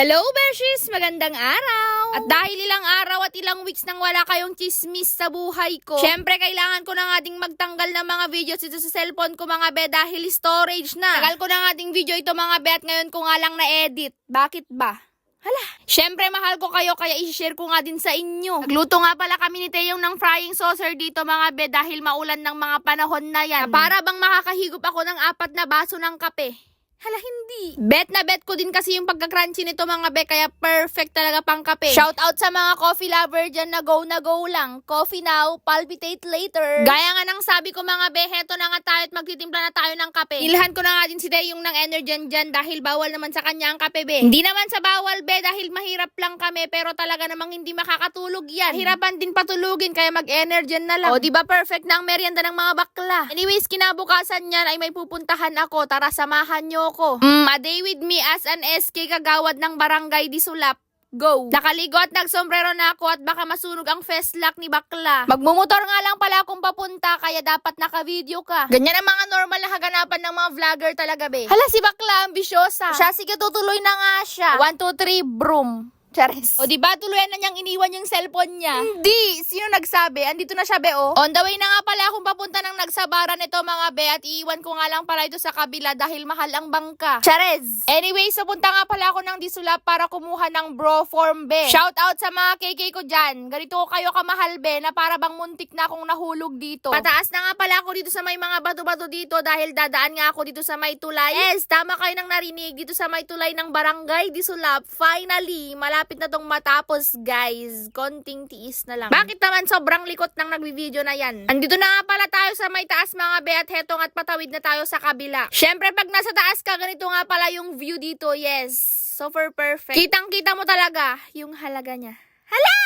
Hello, Beshies! Magandang araw! At dahil ilang araw at ilang weeks nang wala kayong chismis sa buhay ko, syempre kailangan ko na nga ding magtanggal ng mga videos dito sa cellphone ko mga be dahil storage na. Tagal ko na nga ding video ito mga be at ngayon ko nga lang na-edit. Bakit ba? Hala, syempre mahal ko kayo kaya i-share ko nga din sa inyo. Nagluto nga pala kami ni Teyong ng frying saucer dito mga be dahil maulan ng mga panahon na yan. Na para bang makakahigop ako ng 4 na baso ng kape. Hala, hindi. Bet na bet ko din kasi yung pagka-crunchy nito mga be, kaya perfect talaga pang kape. Shout out sa mga coffee lover dyan na go lang. Coffee now, palpitate later. Gaya nga ng sabi ko mga be, heto na nga tayo at magtitimpla na tayo ng kape. Ilhan ko na nga din si Deyong ng Energen dyan dahil bawal naman sa kanya ang kape be. Hindi naman sa bawal be dahil mahirap lang kami pero talaga namang hindi makakatulog yan. Hirapan din patulugin kaya mag-Energen na lang. O diba perfect na ang merienda ng mga bakla. Anyways, kinabukasan niyan ay may pupuntahan ako. Tara samahan nyo ko. A day with me as an SK kagawad ng Barangay Disulap. Go! Nakaligo at nagsombrero na ako at baka masunog ang festlock ni bakla. Magmumotor nga lang pala akong papunta kaya dapat naka-video ka. Ganyan ang mga normal na kaganapan ng mga vlogger talaga be. Hala si bakla, ambisyosa. Siya sige tutuloy na nga siya. 1, 2, 3, broom. Charis. O diba tuluyan na niyang iniwan yung cellphone niya? Hindi! Sino nagsabi? Andito na siya be oh. On the way na nga pala akong papunta ng nagsabaran ito mga be at iiwan ko nga lang pala ito sa kabila dahil mahal ang bangka. Charis! Anyway, so punta nga pala ako ng Disulap para kumuha ng bro form be. Shout out sa mga KK ko dyan. Ganito ko kayo kamahal be na para bang muntik na akong nahulog dito. Pataas na nga pala ako dito sa may mga bato-bato dito dahil dadaan nga ako dito sa may tulay. Yes, tama kayo nang narinig dito sa may tulay ng Barangay Disulap. Finally, malapit na tong matapos guys. Konting tiis na lang. Bakit naman sobrang likot ng nagbi-video na yan? Andito na nga pala tayo sa may taas mga be at hetong at patawid na tayo sa kabila. Syempre pag nasa taas ka, ganito nga pala yung view dito. Yes, super perfect. Kitang-kita mo talaga yung halaga niya. Hala!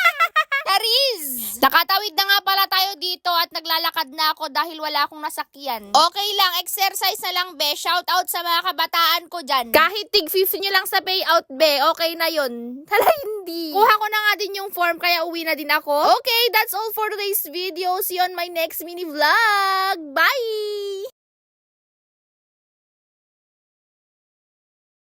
Charis! Nakatawid na nga pala tayo dito at naglalakad na ako dahil wala akong nasakyan. Okay lang, exercise na lang be. Shout out sa mga kabataan ko dyan. Kahit tig 50 nyo lang sa payout be, okay na yun. Hala, hindi. Kuha ko na nga din yung form kaya uwi na din ako. Okay, that's all for today's video. See you on my next mini vlog. Bye!